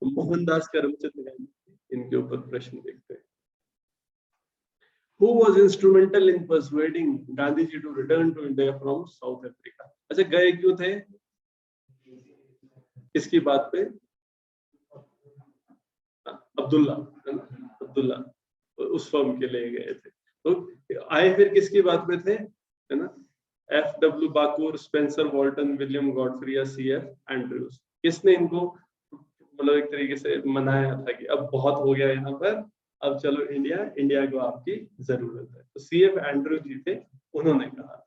मोहनदास करमचंद गांधी, इनके ऊपर प्रश्न देखते हैं। Who was instrumental in persuading Gandhi ji to return to India from South Africa? अच्छा, गए क्यों थे? किसकी बात पे? अब्दुल्ला उस फॉर्म के लिए गए थे। तो आए फिर किसकी बात पे थे, है ना? F.W. बाकूर, स्पेंसर वॉल्टन, विलियम गॉडफ्री या C.F. एंड्रयूज। किसने इनको मतलब एक तरीके से मनाया था कि अब बहुत हो गया यहाँ पर, अब चलो इंडिया को आपकी जरूरत है? तो C.F. एंड्रयू जी थे, उन्होंने कहा।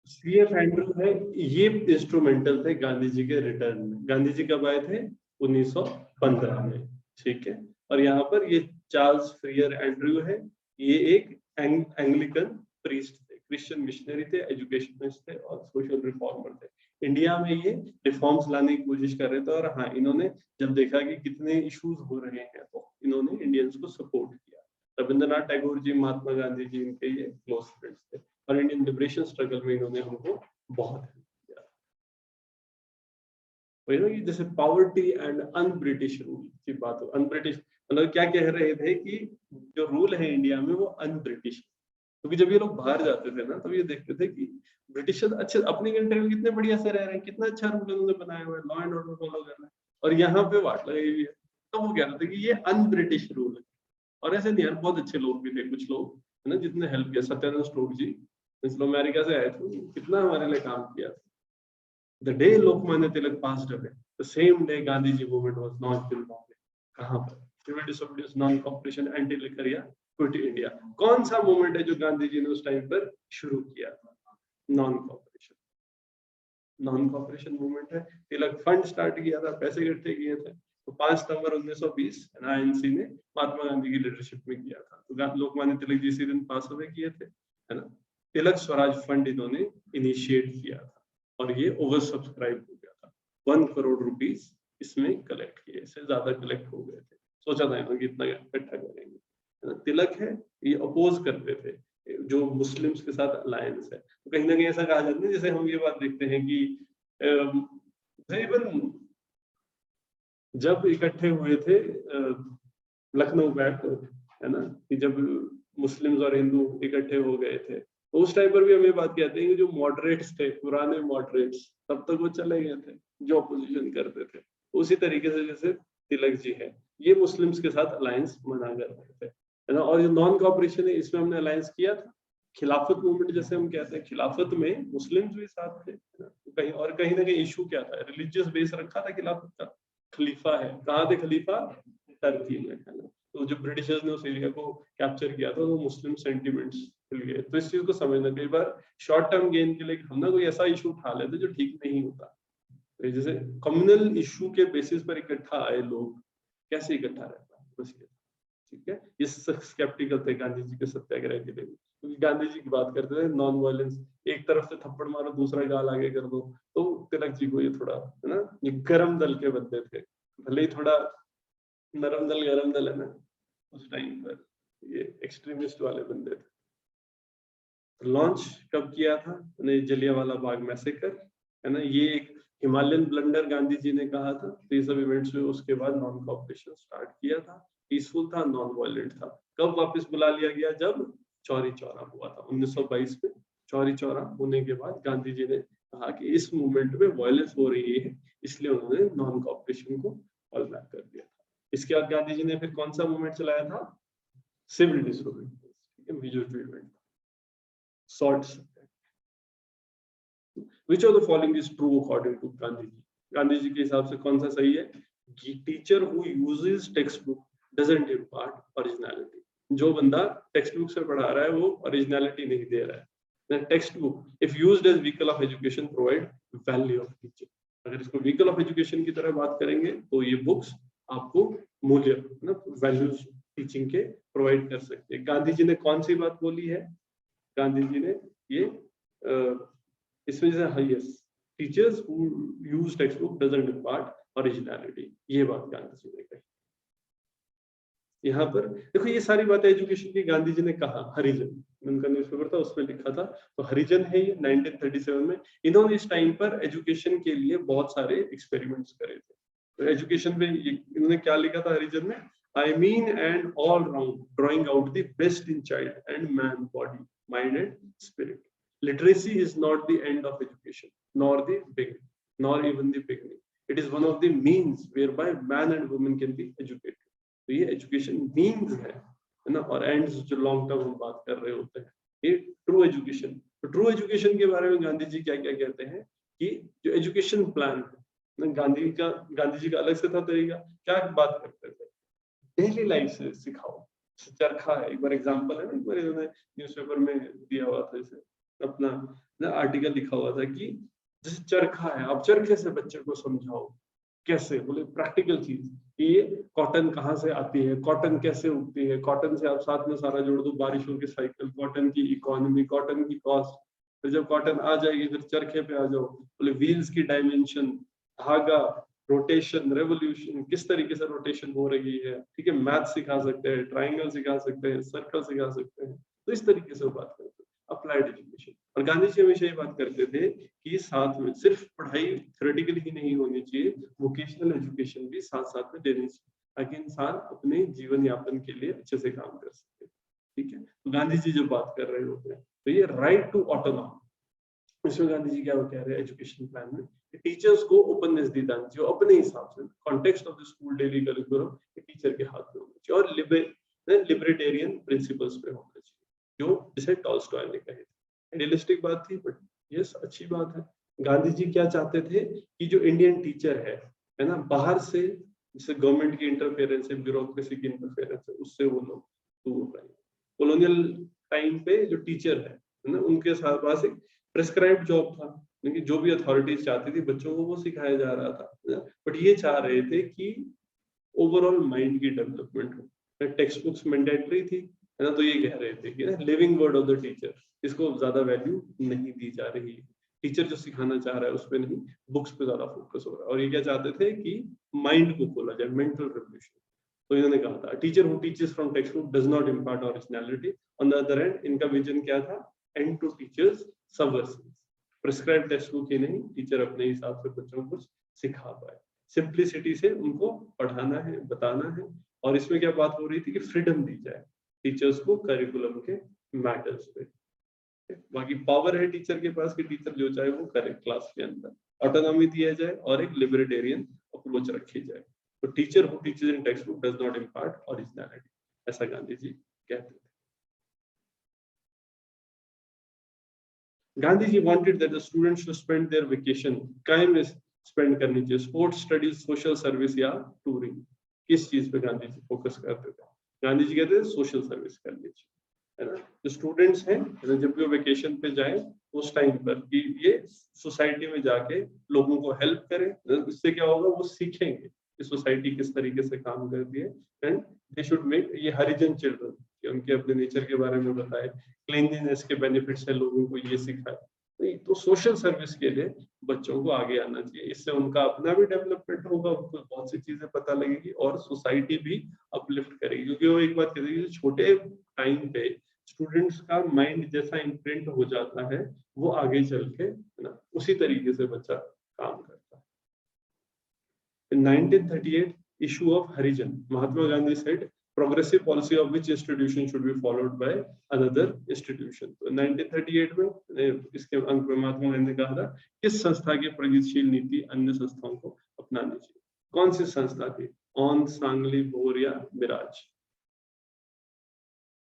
C.F. एंड्रयू है, ये इंस्ट्रूमेंटल थे गांधी जी के रिटर्न में। गांधी जी कब आए थे? 1915 में, ठीक है। और यहाँ पर ये चार्ल्स फ्रियर एंड्रयू है, ये एक एंग्लिकन प्रीस्ट थे, क्रिश्चियन मिशनरी थे, एजुकेशनिस्ट थे और सोशल रिफॉर्मर थे। इंडिया में ये रिफॉर्म्स लाने की कोशिश कर रहे थे। और हाँ, इन्होंने जब देखा कि कितने इश्यूज हो रहे हैं तो इन्होंने इंडियंस को सपोर्ट किया। रविंद्रनाथ टैगोर जी, महात्मा गांधी जी, इनके ये क्लोज फ्रेंड्स थे और इंडियन लिबरेशन स्ट्रगल में इन्होंने हमको बहुत हेल्प किया। वही ना कि जैसे poverty and un British rule की बात हो। अन ब्रिटिश मतलब क्या कह रहे थे कि जो रूल है इंडिया में वो अन ब्रिटिश, क्योंकि जब ये लोग बाहर जाते थे ना तब ये देखते थे कि ब्रिटिशर्स अच्छे अपनी कंट्री में कितने बढ़िया से रह रहे हैं, कितना अच्छा रूल उन्होंने बनाया हुआ है, लॉ एंड ऑर्डर फॉलो कर रहे हैं, और यहाँ पे वाट लगाई हुई है। तो वो कह रहे थे कि ये अन ब्रिटिश रूल है। और ऐसे नहीं यार, बहुत अच्छे लोग भी थे कुछ लोग, है ना, जितने हेल्प किया। सत्यानंद स्टोक जी अमेरिका से आए थे, कितना हमारे लिए काम किया था। The day Lokmanya Tilak passed away, the same day Gandhi ji movement was launched in Bombay. कहां पर? Civil disobedience, non cooperation, anti liquor या क्विट इंडिया। कौन सा मूवमेंट है जो गांधी जी ने उस टाइम पर शुरू किया था? नॉन कॉपरेशन मूवमेंट है। तिलक फंड स्टार्ट किया था, पैसे इकट्ठे किए थे। तो 5 सितंबर 1920 आईएनसी ने महात्मा गांधी की लीडरशिप में किया था। तो लोकमान्य तिलक जी इसी दिन पास अवे किए थे, है ना। तिलक स्वराज फंड इन्होंने इनिशिएट किया था और ये ओवर सब्सक्राइब हो गया था। 1 करोड़ रुपीस इसमें कलेक्ट किए, इससे ज्यादा कलेक्ट हो गए थे। सोचा था इन्होंने इतना इकट्ठा करेंगे, है ना। तिलक है, ये अपोज करते थे जो मुस्लिम्स के साथ अलायंस है। तो कहीं ना कहीं ऐसा कहा जाता है, जैसे हम ये बात देखते हैं कि इवन जब इकट्ठे हुए थे लखनऊ बैठ, है ना, कि जब मुस्लिम्स और हिंदू इकट्ठे हो गए थे तो उस टाइम पर भी हम ये बात कहते हैं कि जो मॉडरेट्स थे, पुराने मॉडरेट्स, तब तक वो चले गए थे जो अपोजिशन करते थे। उसी तरीके से जैसे तिलक जी है, ये मुस्लिम्स के साथ अलायंस बना कर रहे थे, है ना। और जो नॉन कॉपरेशन है, इसमें हमने अलायंस किया था। खिलाफत मूवमेंट जैसे हम कहते हैं, खिलाफत में मुस्लिम्स भी साथ थे, कहीं और कहीं ना कहीं इशू क्या था, रिलीजियस बेस रखा था खिलाफत का। खलीफा है, कहाँ थे खलीफा? टर्की में, है ना। तो जो ब्रिटिशर्स ने उस एरिया को कैप्चर किया था तो मुस्लिम सेंटिमेंट्स मिल गए। तो इस चीज को समझना, कई बार शॉर्ट टर्म गेन के लिए हम ना कोई ऐसा इशू उठा लेते जो ठीक नहीं होता। तो जैसे कम्युनल इशू के बेसिस पर इकट्ठा आए लोग, कैसे इकट्ठा रहता है, बस ये, ठीक है। ये स्केप्टिकल थे गांधी जी के सत्याग्रह के लिए, क्योंकि गांधी जी की बात करते थे नॉन वायलेंस, एक तरफ से थप्पड़ मारो, दूसरा गाल आगे कर दो। तो तिलक जी को ये थोड़ा, है ना, ये गरम दल के बंदे थे, भले ही थोड़ा नरम दल गरम दल है ना, उस टाइम पर ये एक्सट्रीमिस्ट वाले बंदे थे। लॉन्च कब किया था? जलियांवाला बाग मैसेकर, है ना। ये एक हिमालयन ब्लंडर गांधी जी ने कहा था। तो ये सब इवेंट्स हुए, उसके बाद नॉन कॉपरेशन स्टार्ट किया था। पीसफुल था, नॉन वायलेंट था। कब वापस बुला लिया गया? जब चौरी चौरा हुआ था 1922 में। चौरी चौरा होने के बाद गांधी जी ने कहा कि इस मूवमेंट में वायलेंस हो रही है, इसलिए उन्होंने नॉन कॉपरेशन को कॉल बैक कर दिया था। इसके बाद गांधी जी ने फिर कौन सा मूवमेंट चलाया था? Civil disobedience, major event, short. Which of the following is true according to Gandhi ji? Gandhi ji के हिसाब से कौन सा सही है? Teacher who uses text book doesn't impart originality. जो बंदा टेक्स्ट बुक से पढ़ा रहा है वो ओरिजिनलिटी नहीं दे रहा है। Text book if used as vehicle of education provide value of teaching. अगर इसको व्हीकल ऑफ एजुकेशन की तरह बात करेंगे तो ये बुक्स आपको मूल्य, ना, वैल्यूज टीचिंग के प्रोवाइड कर सकते हैं। गांधी जी ने कौन सी बात बोली है? गांधी जी ने ये इसमें जैसे highest teachers who use text book doesn't impart originality, ये बात गांधी जी ने कही। यहाँ पर देखो, ये सारी बातें एजुकेशन की गांधी जी ने कहा। हरिजन उनका न्यूज़पेपर था, उसमें लिखा था। तो हरिजन है ये 1937 में। इन्होंने इस टाइम पर एजुकेशन के लिए बहुत सारे एक्सपेरिमेंट्स करे थे। तो एजुकेशन में इन्होंने क्या लिखा था हरिजन में, I mean and all round drawing out the best in child and man body, mind and spirit. Literacy is not the end of education, nor the beginning, nor even the beginning. It is one of the means whereby man and woman can be educated. तो ये education means है ना, और ends जो long term हम बात कर रहे होते हैं, ये ट्रू एजुकेशन। तो ट्रू एजुकेशन के बारे में गांधी जी क्या क्या कहते हैं कि जो एजुकेशन प्लान है, गांधी जी का अलग से था तरीका। क्या बात करते थे, डेली लाइफ से सिखाओ। चरखा है, एक बार एग्जांपल है ना, एक बार इन्होंने न्यूज़पेपर में दिया हुआ था, जैसे अपना आर्टिकल लिखा हुआ था कि जैसे चरखा है, आप चरखे से बच्चे को समझाओ। कैसे, बोले प्रैक्टिकल चीज, ये कॉटन कहाँ से आती है, कॉटन कैसे उगती है, कॉटन से आप साथ में सारा जोड़ दो, बारिशों के साइकिल, कॉटन की इकोनॉमी, कॉटन की कॉस्ट। फिर जब कॉटन आ जाएगी फिर चरखे पे आ जाओ, बोले व्हील्स की डायमेंशन, धागा, रोटेशन, रेवोल्यूशन, किस तरीके से रोटेशन हो रही है, ठीक है। मैथ सिखा सकते हैं, ट्राइंगल सिखा सकते हैं, सर्कल सिखा सकते हैं। तो इस तरीके से बात करते हैं अप्लाइड एजुकेशन। और गांधी जी हमेशा ये बात करते थे कि साथ में सिर्फ पढ़ाई थ्योरेटिकल ही नहीं होनी चाहिए, वोकेशनल एजुकेशन भी साथ साथ में देनी चाहिए, ताकि इंसान अपने जीवन यापन के लिए अच्छे से काम कर सके, ठीक है। तो गांधी जी जब बात कर रहे होते हैं तो ये राइट टू ऑटोनॉमी, इसमें गांधी जी क्या कह रहे हैं एजुकेशन प्लान में, टीचर्स को ओपननेस दी जानी चाहिए, अपने हिसाब से context of the school daily curriculum teacher के हाथ में होना चाहिए, और लिबर्टेरियन प्रिंसिपल्स पे होना चाहिए, जो जिसे टॉल्स्टॉय ने कहे थे। आइडियलिस्टिक बात थी, बट यस अच्छी बात है। गांधी जी क्या चाहते थे कि जो इंडियन टीचर है ना, बाहर से जैसे गवर्नमेंट की इंटरफेरेंस है, ब्यूरोक्रेसी की इंटरफेरेंस है, उससे वो लोग दूर रहे। कॉलोनियल टाइम पे जो टीचर है ना, उनके साथ पास एक प्रेस्क्राइब्ड जॉब था, क्योंकि जो भी अथॉरिटीज चाहती थी बच्चों को वो सिखाया जा रहा था, बट ये चाह रहे थे कि ओवरऑल माइंड की डेवलपमेंट हो। टेक्स्ट बुक्स मैंडेटरी थी, है ना, तो ये कह रहे थे कि living word of the teacher, इसको ज्यादा वैल्यू नहीं दी जा रही है, टीचर जो सिखाना चाह रहा है उस पर नहीं, बुक्स पे ज्यादा फोकस हो रहा है। और ये क्या चाहते थे कि माइंड को खोला जाए, मेंटल रेवोल्यूशन। तो इन्होंने कहा था teacher who teaches from text book does not impart originality. On the other hand इनका विजन क्या था, end to teachers subversive, prescribe text book ही नहीं, टीचर अपने हिसाब से बच्चों को कुछ सिखा पाए, सिंप्लिसिटी से उनको पढ़ाना है, बताना है। और इसमें क्या बात हो रही थी कि फ्रीडम दी जाए टीचर्स को करिकुलम के मैटर्स पे। बाकी पावर है टीचर के पास कि टीचर जो चाहे वो करे क्लास के अंदर, ऑटोनॉमी दिया जाए और एक लिबर्टेरियन अप्रोच रखी जाए। तो teacher who teaches in text book does not impart originality, ऐसा गांधी जी कहते थे। Gandhi ji wanted that the students should spend their vacation, काहे में स्पेंड करनी चाहिए, स्पोर्ट्स, स्टडीज, सोशल सर्विस या टूरिंग। किस चीज पे गांधी जी फोकस करते थे, गांधी जी कहते थे सोशल सर्विस करनी चाहिए, है ना। जो स्टूडेंट्स हैं जब भी वो वेकेशन पे जाए उस टाइम पर कि ये सोसाइटी में जाके लोगों को हेल्प करें, इससे क्या होगा, वो सीखेंगे कि सोसाइटी किस तरीके से काम करती है। एंड दे शुड मेक, ये हरिजन चिल्ड्रन, उनके अपने नेचर के बारे में बताए, क्लीनलीनेस के बेनिफिट्स है लोगों को ये सिखाए। नहीं तो सोशल सर्विस के लिए बच्चों को आगे आना चाहिए, इससे उनका अपना भी डेवलपमेंट होगा, उनको बहुत सी चीजें पता लगेगी और सोसाइटी भी अपलिफ्ट करेगी। क्योंकि वो एक बात कहते हैं, छोटे टाइम पे स्टूडेंट्स का माइंड जैसा इम्प्रिंट हो जाता है, वो आगे चल के ना उसी तरीके से बच्चा काम करता है। In 1938 issue of Harijan, Mahatma Gandhi said progressive policy of which institution should be followed by another institution। तो 1938 में इसके अंक में महात्मा गांधी ने कहा था किस संस्था की प्रगतिशील नीति अन्य संस्थाओं को अपनानी चाहिए। कौन सी संस्था थी, ऑन, सांगली, भोर या मिराज,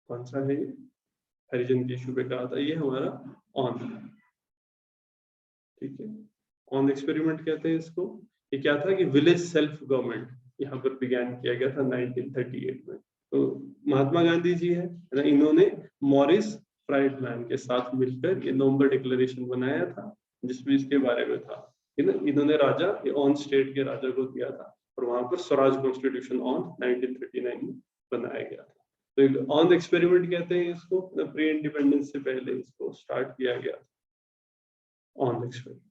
कौन सा है ये, हरिजन के इशू पे कहा था, ये हमारा ऑन, ठीक है। ऑन एक्सपेरिमेंट कहते हैं इसको। ये क्या था कि विलेज सेल्फ गवर्नमेंट यहाँ पर बिगैन किया गया था 1938 में। तो महात्मा गांधी जी है ना, इन्होंने मॉरिस फ्राइडमैन के साथ मिलकर ये नवंबर डिक्लेरेशन बनाया था, जिसमें इसके बारे में था, इन्होंने राजा ये ऑन स्टेट के राजा को दिया था, और वहां पर स्वराज कॉन्स्टिट्यूशन ऑन 1939 में बनाया गया था। तो ऑन एक्सपेरिमेंट कहते हैं इसको, प्री इंडिपेंडेंस से पहले इसको स्टार्ट किया गया था, ऑन एक्सपेरिमेंट।